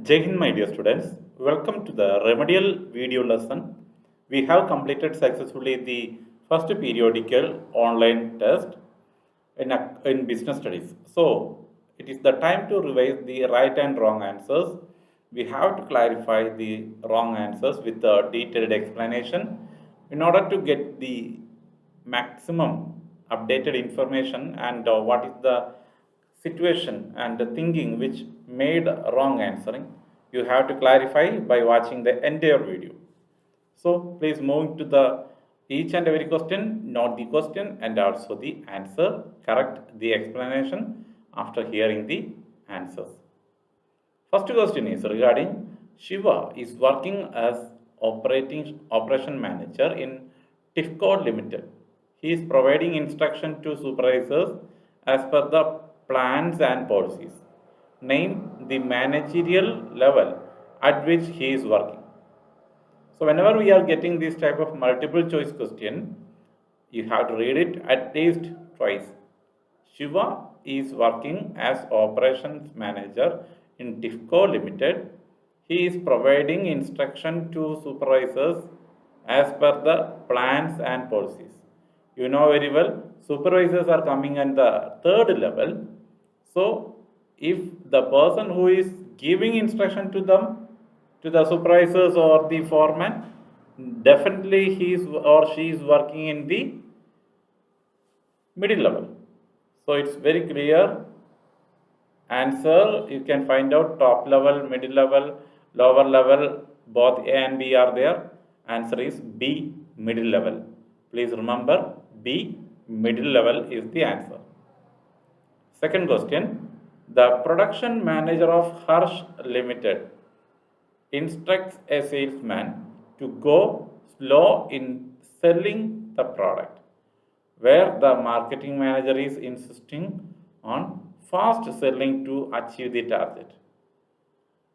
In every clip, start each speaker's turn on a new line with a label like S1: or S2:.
S1: Jai Hind, my dear students. Welcome to the remedial video lesson. We have completed successfully the first periodical online test in business studies. So, it is the time to revise the right and wrong answers. We have to clarify the wrong answers with a detailed explanation in order to get the maximum updated information and what is the situation and the thinking which made wrong answering. You have to clarify by watching the entire video. So please move to the each and every question, note the question and also the answer, correct the explanation after hearing the answers. First question is regarding Shiva is working as operation manager in TIFCO Limited. He is providing instruction to supervisors as per the plans and policies. Name the managerial level at which he is working. So whenever we are getting this type of multiple choice question, you have to read it at least twice. Shiva is working as operations manager in TIFCO Limited. He is providing instruction to supervisors as per the plans and policies. You know very well, supervisors are coming at the third level. So, if the person who is giving instruction to them, to the supervisors or the foreman, definitely he is or she is working in the middle level. So it's very clear answer. You can find out top level, middle level, lower level, both A and B are there. Answer is B, middle level. Please remember B, middle level is the answer. Second question, the production manager of Harsh Limited instructs a salesman to go slow in selling the product, where the marketing manager is insisting on fast selling to achieve the target.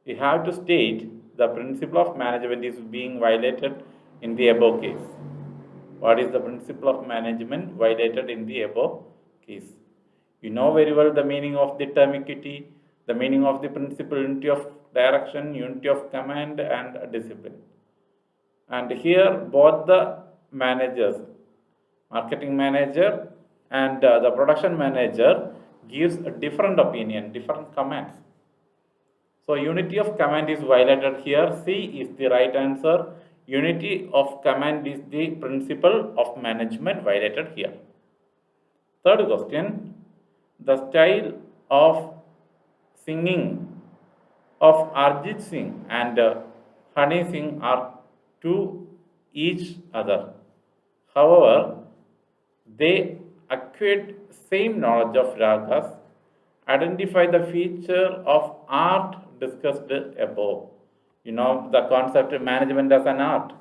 S1: We have to state the principle of management is being violated in the above case. What is the principle of management violated in the above case? You know very well the meaning of the term equity, the meaning of the principle unity of direction, unity of command and discipline. And here both the managers, marketing manager and the production manager gives a different opinion, different commands. So unity of command is violated here. C is the right answer. Unity of command is the principle of management violated here. Third question, the style of singing of Arjit Singh and Honey Singh are to each other. However, they acquired same knowledge of ragas. Identify the feature of art discussed above. You know the concept of management as an art.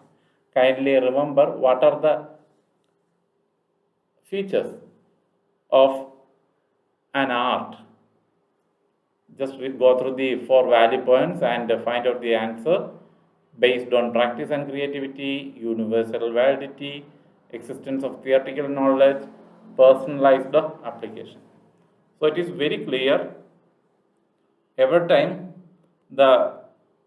S1: Kindly remember what are the features of an art. Just go through the four value points and find out the answer based on practice and creativity, universal validity, existence of theoretical knowledge, personalized application. So it is very clear every time the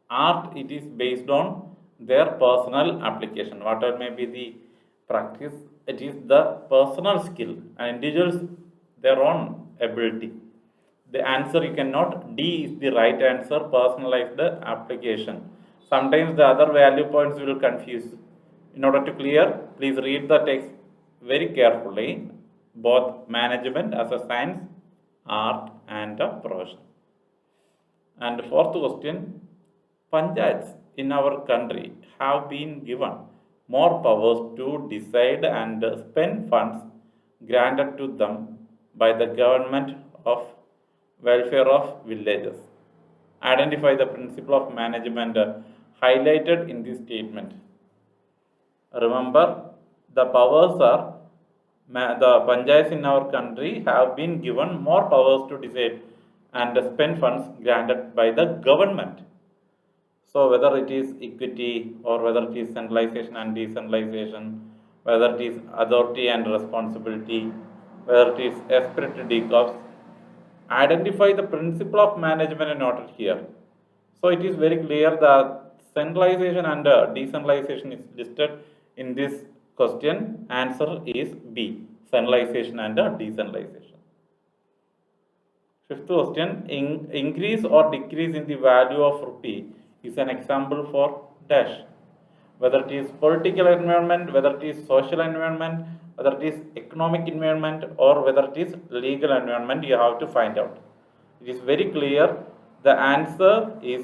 S1: art it is based on their personal application. Whatever may be the practice, it is the personal skill and individuals their own ability. The answer you cannot, D is the right answer, personalized application. Sometimes the other value points will confuse. In order to clear, please read the text very carefully, both management as a science, art and a profession. And fourth question, panchayats in our country have been given more powers to decide and spend funds granted to them by the government of welfare of villages. Identify the principle of management highlighted in this statement. Remember, the powers are the panchayats in our country have been given more powers to decide and spend funds granted by the government. So whether it is equity or whether it is centralization and decentralization, whether it is authority and responsibility, whether it is esprit de corps, identify the principle of management and noted here. So it is very clear that centralization and decentralization is listed in this question. Answer is B, centralization and decentralization. Fifth question, increase or decrease in the value of rupee is an example for dash. Whether it is political environment, whether it is social environment, whether it is economic environment, or whether it is legal environment, you have to find out. It is very clear. The answer is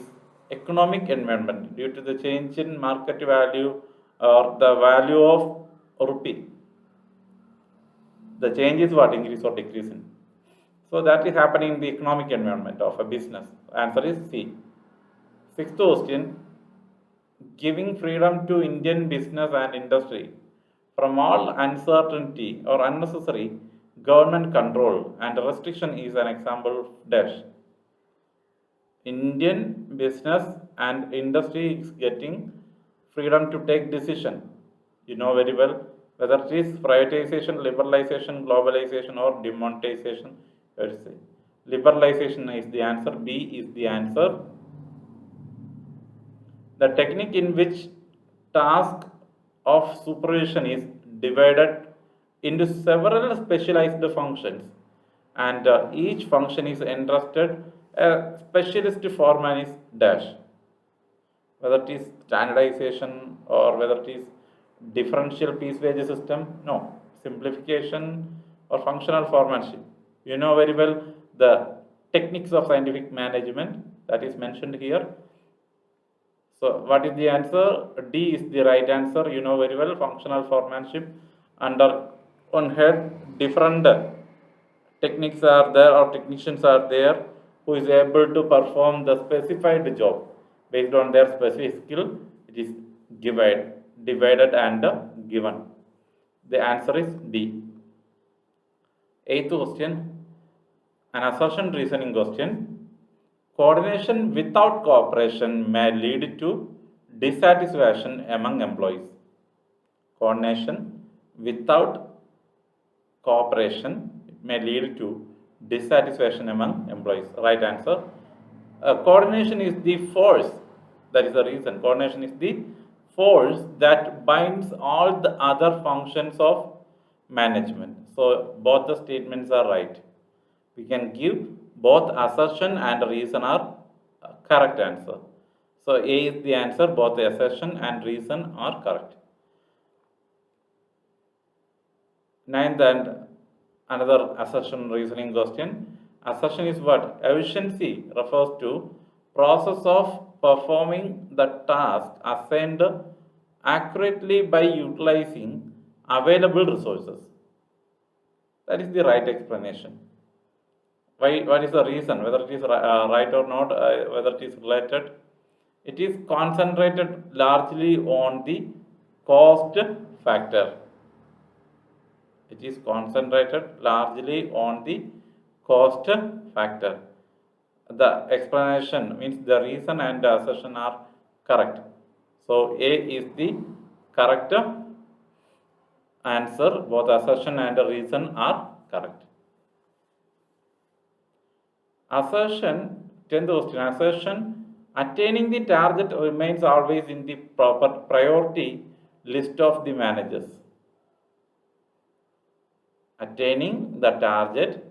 S1: economic environment due to the change in market value or the value of rupee. The change is what? Increase or decrease in. So that is happening in the economic environment of a business. Answer is C. Sixth question, giving freedom to Indian business and industry from all uncertainty or unnecessary government control and restriction is an example dash. Indian business and industry is getting freedom to take decision. You know very well whether it is privatization, liberalization, globalization, or demonetization. Let's say liberalization is the answer. B is the answer. The technique in which task of supervision is divided into several specialized functions, and each function is entrusted a specialist foreman is dash. Whether it is standardization or whether it is differential piece wage system, no, simplification or functional foremanship. You know very well the techniques of scientific management that is mentioned here. So what is the answer? D is the right answer. You know very well functional foremanship. Under one head, different techniques are there or technicians are there who is able to perform the specified job based on their specific skill. It is divided and given. The answer is D. Eighth question, an assertion reasoning question. Coordination without cooperation may lead to dissatisfaction among employees. Coordination without cooperation may lead to dissatisfaction among employees. Right answer. Coordination is the force. That is the reason. Coordination is the force that binds all the other functions of management. So both the statements are right. We can give both assertion and reason are correct answer. So A is the answer. Both the assertion and reason are correct. Ninth and another assertion reasoning question. Assertion is what? Efficiency refers to process of performing the task assigned accurately by utilizing available resources. That is the right explanation. Why? What is the reason? Whether it is right or not, whether it is related. It is concentrated largely on the cost factor. It is concentrated largely on the cost factor. The explanation means the reason and the assertion are correct. So A is the correct answer. Both assertion and reason are correct. Assertion, 10th question, assertion, attaining the target remains always in the proper priority list of the managers. Attaining the target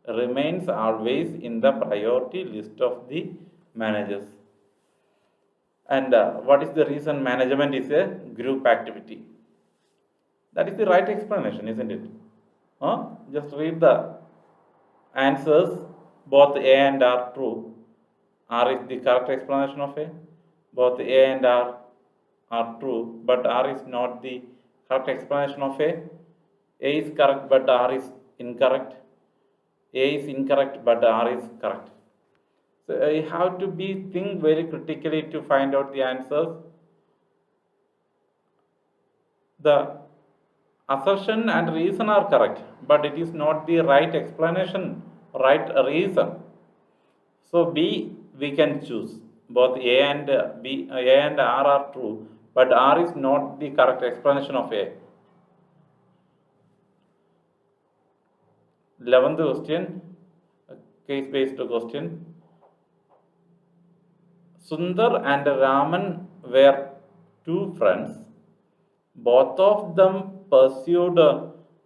S1: remains always in the priority list of the managers. And what is the reason? Management is a group activity. That is the right explanation, isn't it? Just read the answers. Both A and R true. R is the correct explanation of A. Both A and R are true, but R is not the correct explanation of A. A is correct, but R is incorrect. A is incorrect, but R is correct. So you have to think very critically to find out the answers. The assertion and reason are correct, but it is not the right explanation, right reason. So B we can choose. Both A and R are true, but R is not the correct explanation of A. 11th question, case-based question. Sundar and Raman were two friends. Both of them pursued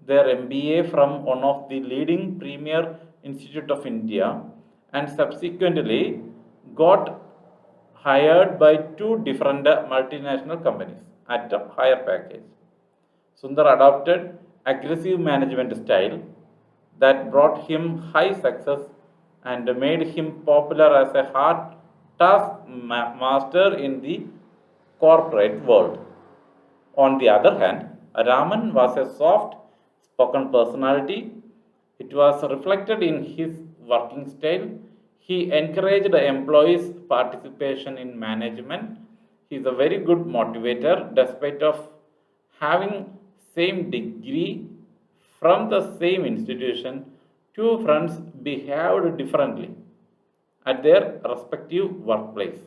S1: their MBA from one of the leading premier institute of India and subsequently got hired by two different multinational companies at a higher package. Sundar adopted aggressive management style that brought him high success and made him popular as a hard task master in the corporate world. On the other hand, Raman was a soft spoken personality. It was reflected in his working style. He encouraged employees' participation in management. He is a very good motivator despite of having same degree from the same institution. Two friends behaved differently at their respective workplace.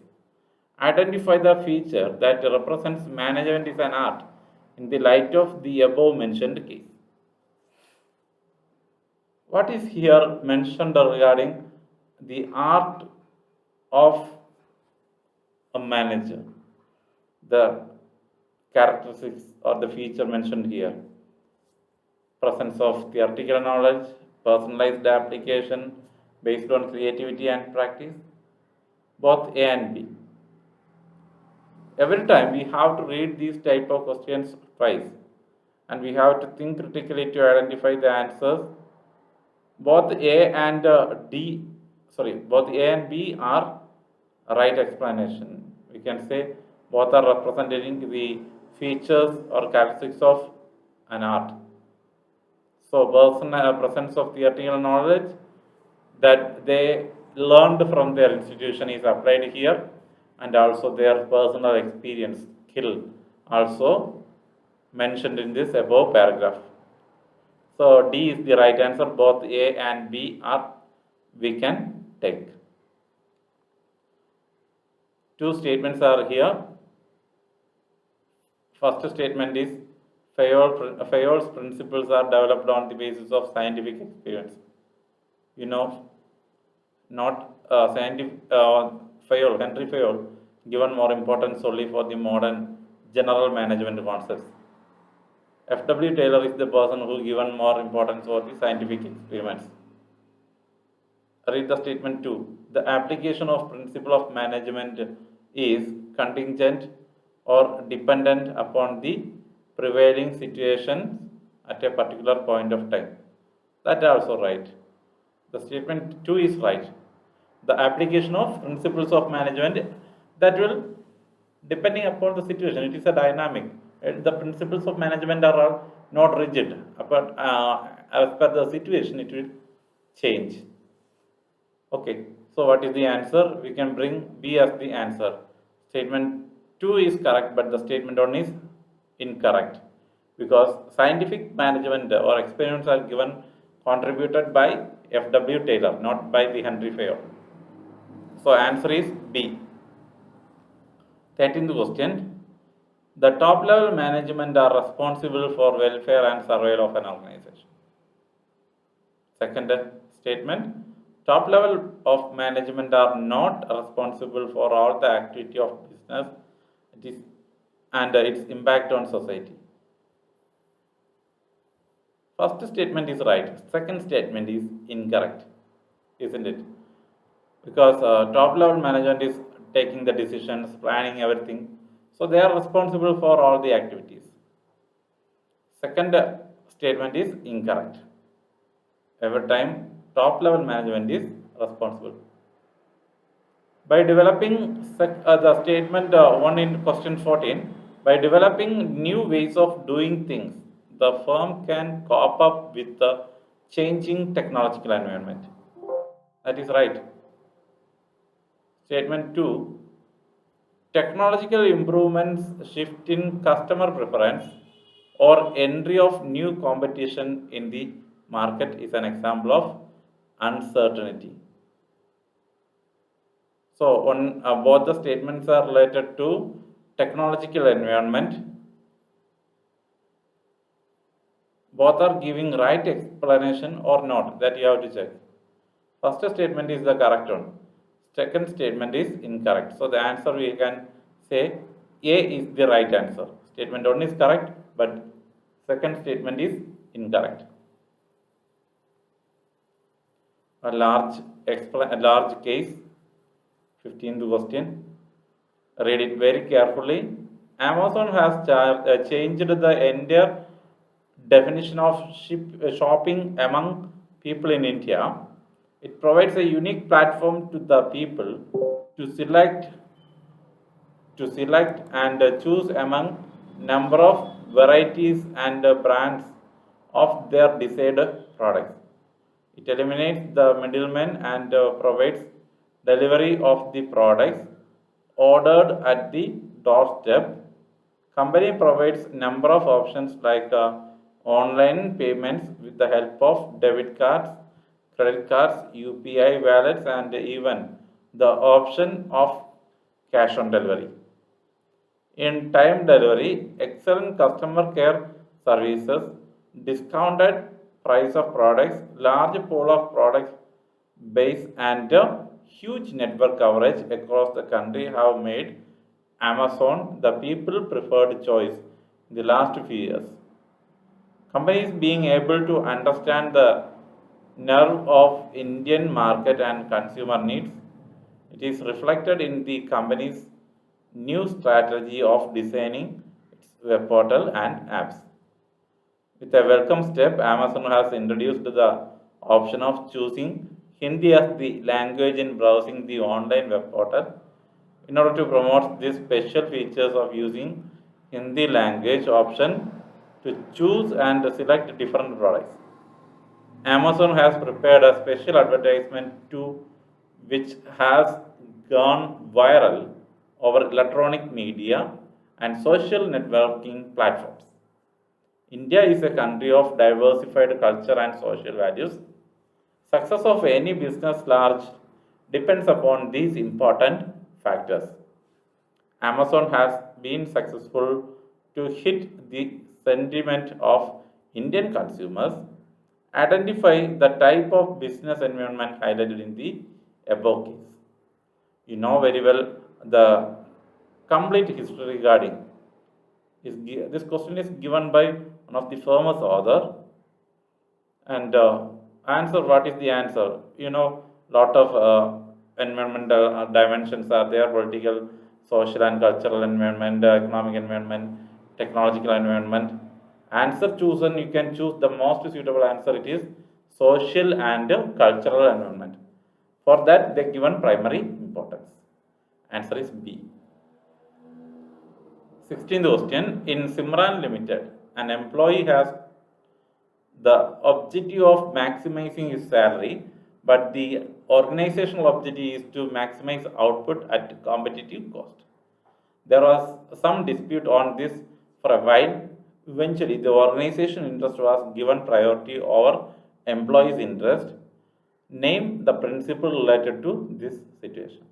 S1: Identify the feature that represents management is an art in the light of the above mentioned case. What is here mentioned regarding the art of a manager? The characteristics or the feature mentioned here: presence of theoretical knowledge, personalized application based on creativity and practice, both A and B. Every time we have to read these type of questions twice and we have to think critically to identify the answers. Both A and both A and B are right explanation. We can say both are representing the features or characteristics of an art. So presence of theoretical knowledge that they learned from their institution is applied here, and also their personal experience skill also mentioned in this above paragraph. So D is the right answer. Both A and B are we can take. Two statements are here. First statement is Fayol's principles are developed on the basis of scientific experience. Not Henry Fayol given more importance only for the modern general management concepts. F.W. Taylor is the person who given more importance for the scientific experiments. Read the statement 2. The application of principle of management is contingent or dependent upon the prevailing situation at a particular point of time. That is also right. The statement 2 is right. The application of principles of management that will depending upon the situation. It is a dynamic. The principles of management are not rigid, but as per the situation, it will change. Okay, so what is the answer? We can bring B as the answer. Statement 2 is correct, but the statement 1 is incorrect because scientific management or experiments are given contributed by F.W. Taylor, not by the Henry Fayol. So answer is B. 13th question. The top level management are responsible for welfare and survival of an organization. Second statement. Top level of management are not responsible for all the activity of business and its impact on society. First statement is right. Second statement is incorrect, isn't it? Because top level management is taking the decisions, planning everything. So they are responsible for all the activities. Second statement is incorrect. Every time top level management is responsible. By developing the statement 1 in question 14, by developing new ways of doing things, the firm can cope up with the changing technological environment. That is right. Statement 2, technological improvements shift in customer preference or entry of new competition in the market is an example of uncertainty. So both the statements are related to technological environment. Both are giving right explanation or not, that you have to check. First statement is the correct one. Second statement is incorrect. So the answer we can say A is the right answer. Statement 1 is correct, but second statement is incorrect. A large case, 15th question. Read it very carefully. Amazon has changed the entire definition of shopping among people in India. It provides a unique platform to the people to select and choose among number of varieties and brands of their desired products. It eliminates the middleman and provides delivery of the products ordered at the doorstep. Company provides number of options like online payments with the help of debit cards, credit cards, UPI wallets, and even the option of cash on delivery. In time delivery, excellent customer care services, discounted price of products, large pool of products base, and a huge network coverage across the country have made Amazon the people preferred choice in the last few years. Companies being able to understand the nerve of Indian market and consumer needs, it is reflected in the company's new strategy of designing its web portal and apps. With a welcome step, Amazon has introduced the option of choosing Hindi as the language in browsing the online web portal in order to promote these special features of using Hindi language option to choose and select different products. Amazon has prepared a special advertisement too, which has gone viral over electronic media and social networking platforms. India is a country of diversified culture and social values. Success of any business large depends upon these important factors. Amazon has been successful to hit the sentiment of Indian consumers, identify the type of business environment highlighted in the above case. You know very well the complete history regarding this question is given by one of the famous author, and answer, what is the answer? You know, lot of environmental dimensions are there: political, social and cultural environment, economic environment, technological environment. Answer chosen, you can choose the most suitable answer. It is social and cultural environment. For that, they given primary importance. Answer is B. 16th question. In Simran Limited, an employee has the objective of maximizing his salary, but the organizational objective is to maximize output at competitive cost. There was some dispute on this for a while. Eventually, the organization interest was given priority over employees' interest. Name the principle related to this situation.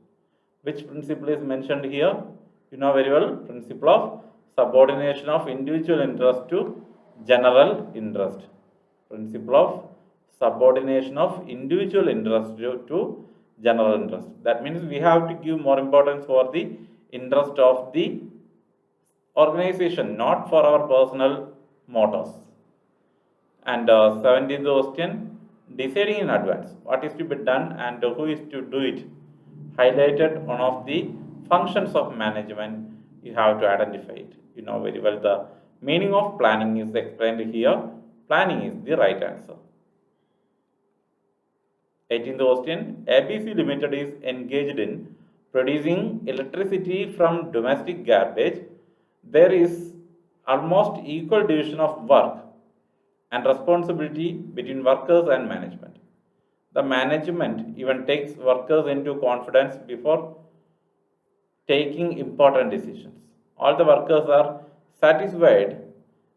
S1: Which principle is mentioned here? You know very well, principle of subordination of individual interest to general interest. Principle of subordination of individual interest to general interest. That means we have to give more importance for the interest of the organization, not for our personal motives. And 17th question, deciding in advance what is to be done and who is to do it. Highlighted one of the functions of management, you have to identify it. You know very well the meaning of planning is explained here. Planning is the right answer. 18th question, ABC Limited is engaged in producing electricity from domestic garbage. There is almost equal division of work and responsibility between workers and management. The management even takes workers into confidence before taking important decisions. All the workers are satisfied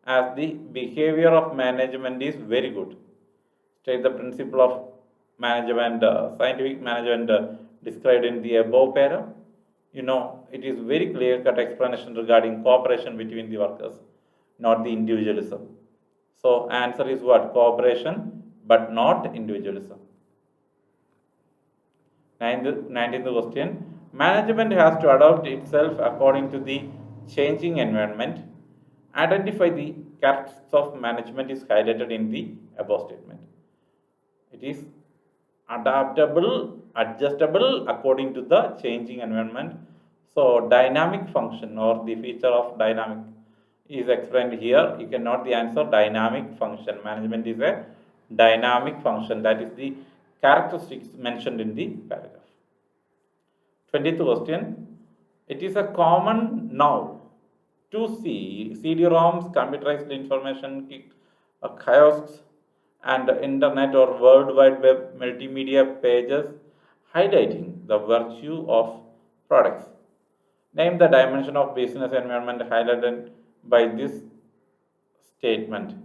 S1: as the behavior of management is very good. State the principle of management, scientific management described in the above para. You know, it is very clear-cut explanation regarding cooperation between the workers, not the individualism. So, answer is what? Cooperation, but not individualism. 19th question. Management has to adapt itself according to the changing environment. Identify the characteristics of management is highlighted in the above statement. It is adaptable, adjustable according to the changing environment. So dynamic function or the feature of dynamic is explained here. You can note the answer dynamic function. Management is a dynamic function. That is the characteristics mentioned in the paragraph. 20th question. It is a common now to see CD-ROMs, computerized information, kiosks, and internet or world wide web multimedia pages highlighting the virtue of products. Name the dimension of business environment highlighted by this statement.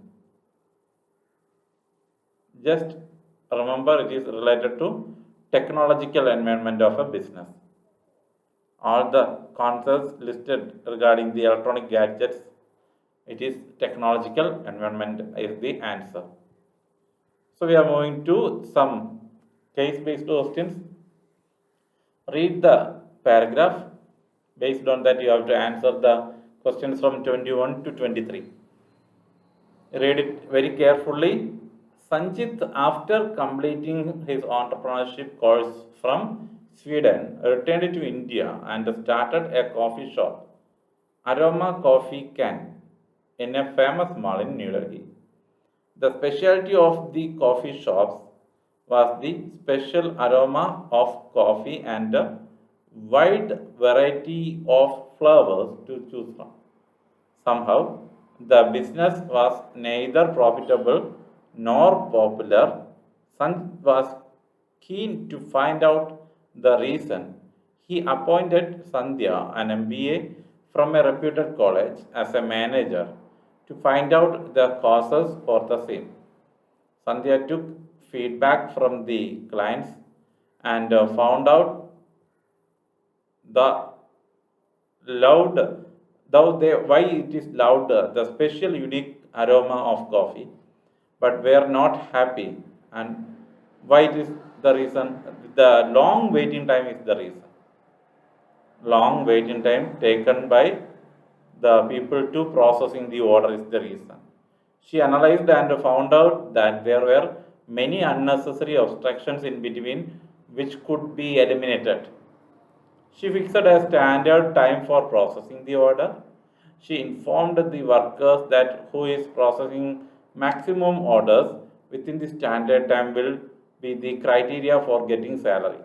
S1: Just remember it is related to technological environment of a business. All the concepts listed regarding the electronic gadgets, it is technological environment is the answer. So we are moving to some case-based questions. Read the paragraph. Based on that, you have to answer the questions from 21 to 23. Read it very carefully. Sanjit, after completing his entrepreneurship course from Sweden, returned to India and started a coffee shop, Aroma Coffee Can, in a famous mall in New Delhi. The specialty of the coffee shops was the special aroma of coffee and a wide variety of flavors to choose from. Somehow, the business was neither profitable nor popular. Sun was keen to find out the reason. He appointed Sandhya, an MBA from a reputed college, as a manager to find out the causes for the same. Sandhya took feedback from the clients and found out the loud, though they why it is loud, the special unique aroma of coffee, but were not happy. And why it is the reason? The long waiting time is the reason. Long waiting time taken by the people to processing the order is the reason. She analyzed and found out that there were many unnecessary obstructions in between which could be eliminated. She fixed a standard time for processing the order. She informed the workers that who is processing maximum orders within the standard time will be the criteria for getting salary.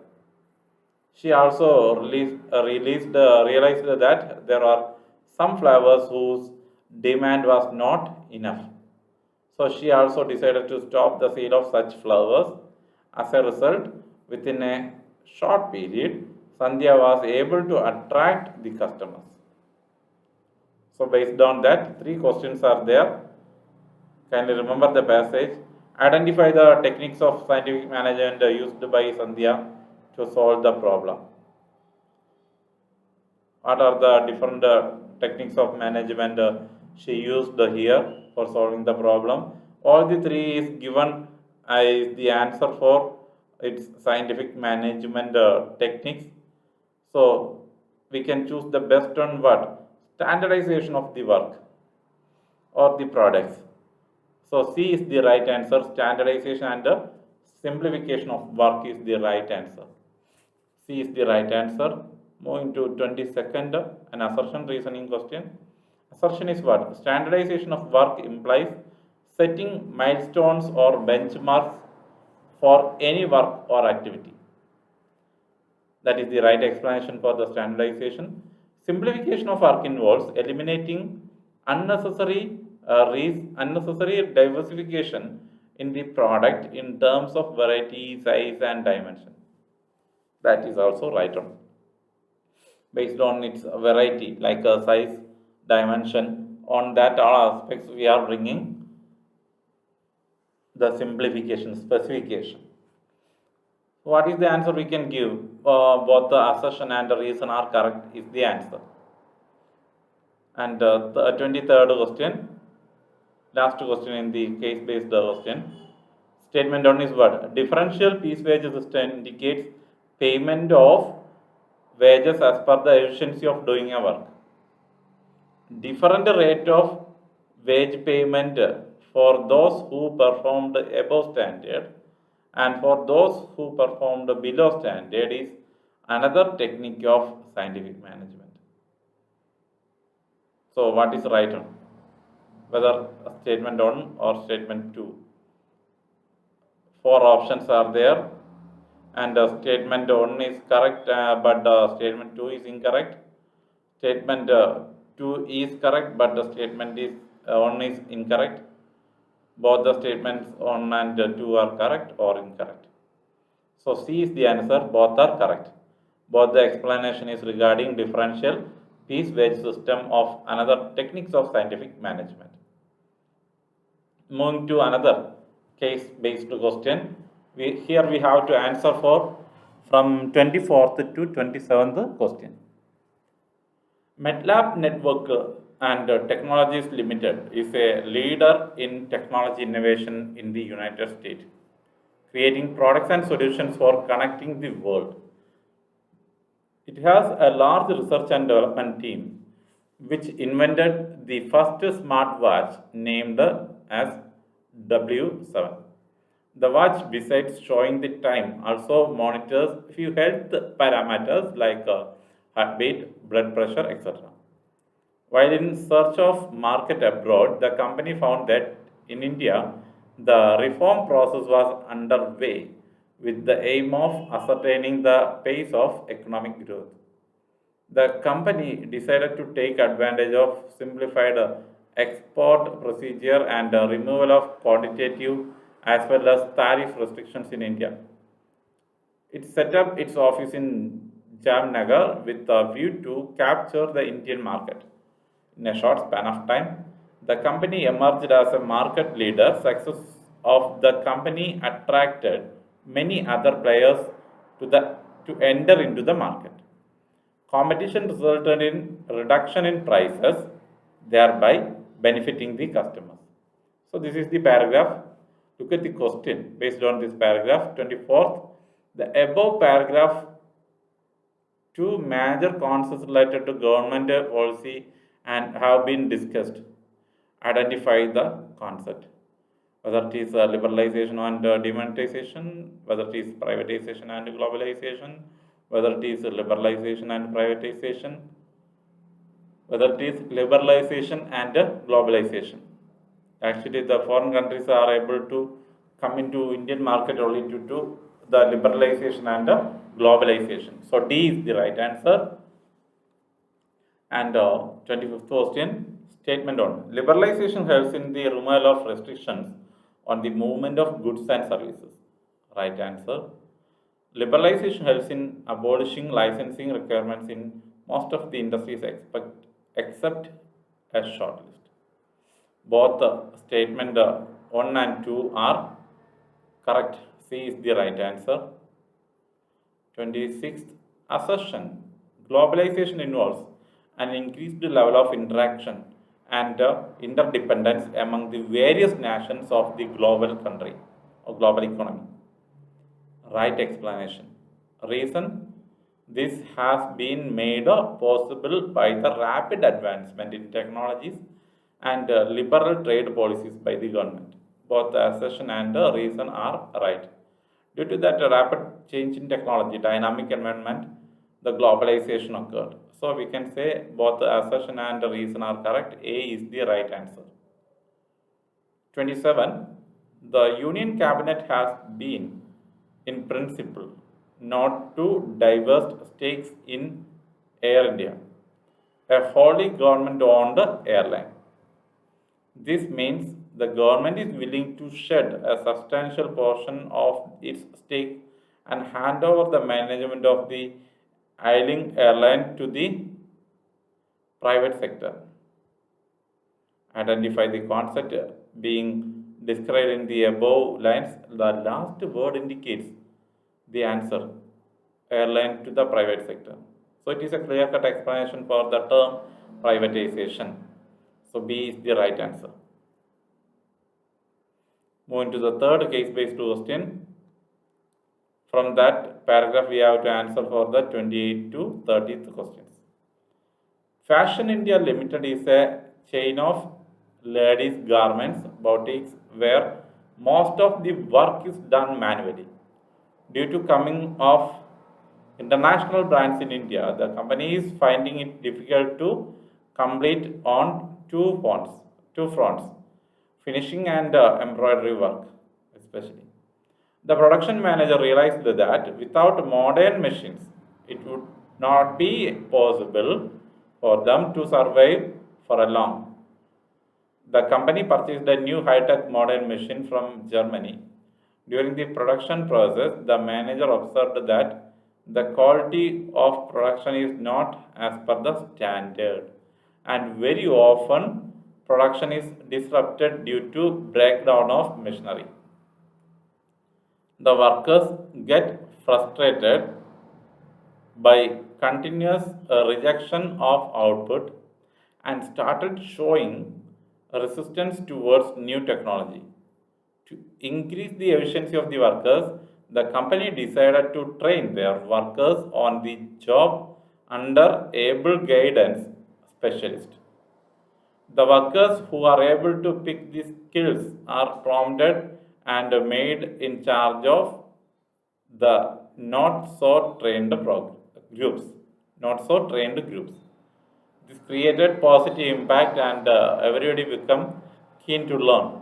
S1: She also realized that there are some flavors whose demand was not enough. So she also decided to stop the sale of such flowers. As a result, within a short period, Sandhya was able to attract the customers. So based on that, 3 questions are there. Kindly remember the passage. Identify the techniques of scientific management used by Sandhya to solve the problem. What are the different techniques of management she used here for solving the problem? All the 3 is given as the answer for its scientific management techniques. So we can choose the best on what? Standardization of the work or the products. So C is the right answer. Standardization and simplification of work is the right answer. C is the right answer. Moving to 22nd, an assertion reasoning question. Assertion is what? Standardization of work implies setting milestones or benchmarks for any work or activity. That is the right explanation for the standardization. Simplification of work involves eliminating unnecessary diversification in the product in terms of variety, size, and dimension. That is also right on. Based on its variety, like a size, dimension, on that all aspects we are bringing the simplification, specification. What is the answer we can give? Both the assertion and the reason are correct is the answer. And the 23rd question, last question in the case-based question. Statement 1 is what? Differential piece wage system indicates payment of wages as per the efficiency of doing a work. Different rate of wage payment for those who performed above standard and for those who performed below standard is another technique of scientific management. So what is right on? Whether statement 1 or statement 2? Four options are there, and statement 1 is correct, but statement 2 is incorrect. Statement 2 is correct, but the statement is 1 is incorrect. Both the statements 1 and 2 are correct or incorrect. So C is the answer, both are correct. Both the explanation is regarding differential piece wage system of another techniques of scientific management. Moving to another case based question, here we have to answer for from 24th to 27th question. MATLAB Network and Technologies Limited is a leader in technology innovation in the United States, creating products and solutions for connecting the world. It has a large research and development team which invented the first smartwatch named as W7. The watch, besides showing the time, also monitors few health parameters like heartbeat, blood pressure, etc. While in search of market abroad, the company found that in India, the reform process was underway with the aim of ascertaining the pace of economic growth. The company decided to take advantage of simplified export procedure and removal of quantitative as well as tariff restrictions in India. It set up its office in Jamnagar with a view to capture the Indian market. In a short span of time, the company emerged as a market leader. Success of the company attracted many other players to enter into the market. Competition resulted in reduction in prices, thereby benefiting the customers. So this is the paragraph. Look at the question based on this paragraph. 24th, the above paragraph, two major concepts related to government policy and have been discussed. Identify the concept, whether it is liberalization and demonetization, whether it is privatization and globalization, whether it is liberalization and privatization, whether it is liberalization and globalization. Actually, the foreign countries are able to come into Indian market only due to the liberalization and globalization. So D is the right answer. And 25th question, statement on liberalization helps in the removal of restrictions on the movement of goods and services. Right answer. Liberalization helps in abolishing licensing requirements in most of the industries except a short list. Both statement 1 and 2 are correct. C is the right answer. 26th, assertion. Globalization involves an increased level of interaction and interdependence among the various nations of the global country or global economy. Right explanation. Reason, this has been made possible by the rapid advancement in technologies and liberal trade policies by the government. Both the assertion and reason are right. Due to that rapid change in technology, dynamic environment, the globalization occurred. So we can say both the assertion and the reason are correct. A is the right answer. 27. The Union Cabinet has been, in principle, not to divest stakes in Air India, a wholly government-owned airline. This means the government is willing to shed a substantial portion of its stake and hand over the management of the ailing airline to the private sector. Identify the concept being described in the above lines. The last word indicates the answer, airline to the private sector. So it is a clear-cut explanation for the term privatization. So B is the right answer. Moving to the third case-based question. From that paragraph, we have to answer for the 28 to 30th questions. Fashion India Limited is a chain of ladies' garments boutiques where most of the work is done manually. Due to coming of international brands in India, the company is finding it difficult to complete on two fronts, finishing and embroidery work, especially. The production manager realized that without modern machines, it would not be possible for them to survive for a long. The company purchased a new high-tech modern machine from Germany. During the production process, the manager observed that the quality of production is not as per the standard, and very often production is disrupted due to breakdown of machinery. The workers get frustrated by continuous rejection of output and started showing resistance towards new technology. To increase the efficiency of the workers, the company decided to train their workers on the job under able guidance specialist. The workers who are able to pick these skills are promoted and made in charge of the not so trained groups. Not so trained groups. This created positive impact and everybody become keen to learn.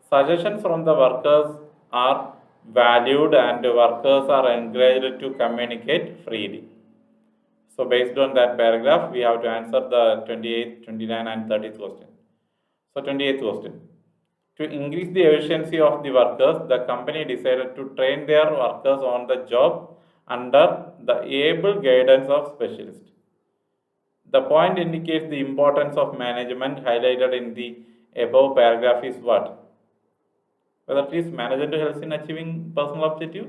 S1: Suggestions from the workers are valued and workers are encouraged to communicate freely. So based on that paragraph, we have to answer the 28th, 29th and 30th question. So 28th question. To increase the efficiency of the workers, the company decided to train their workers on the job under the able guidance of specialists. The point indicates the importance of management highlighted in the above paragraph is what? Whether it is management helps in achieving personal objective,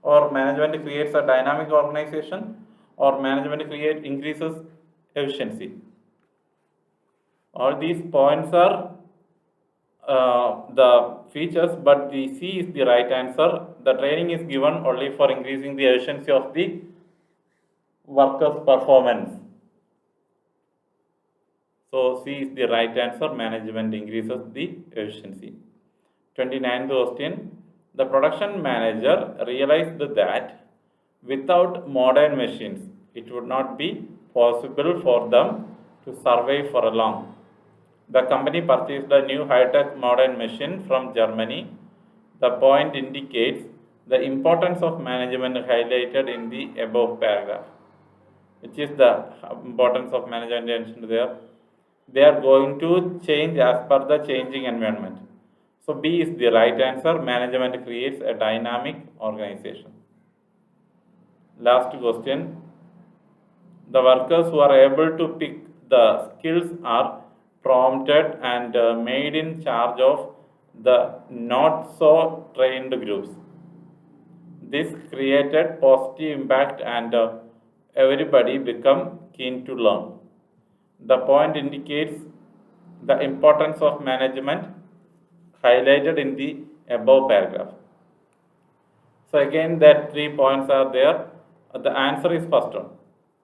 S1: or management creates a dynamic organization, or management increases efficiency. All these points are the features, but the C is the right answer. The training is given only for increasing the efficiency of the workers' performance. So C is the right answer. Management increases the efficiency. 29th question. The production manager realized that without modern machines, it would not be possible for them to survive for a long. The company purchased a new high-tech modern machine from Germany. The point indicates the importance of management highlighted in the above paragraph. Which is the importance of management mentioned there? They are going to change as per the changing environment. So B is the right answer. Management creates a dynamic organization. Last question. The workers who are able to pick the skills are prompted and made in charge of the not so trained groups. This created positive impact and everybody become keen to learn. The point indicates the importance of management highlighted in the above paragraph. So again, that 3 points are there. The answer is first one.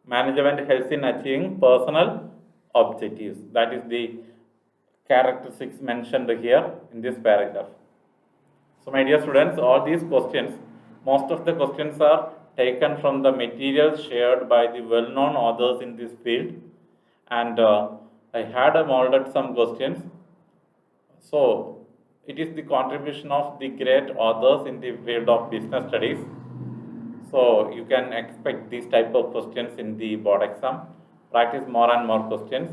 S1: Management helps in achieving personal objectives. That is the characteristics mentioned here in this paragraph. So my dear students, all these questions, most of the questions are taken from the materials shared by the well-known authors in this field, and I had molded some questions. So it is the contribution of the great authors in the field of business studies. So you can expect these type of questions in the board exam. Practice more and more questions.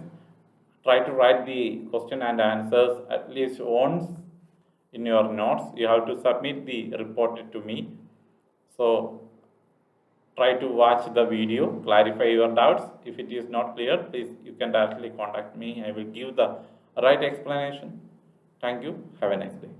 S1: Try to write the question and answers at least once in your notes. You have to submit the report to me. So try to watch the video, clarify your doubts. If it is not clear, please you can directly contact me. I will give the right explanation. Thank you. Have a nice day.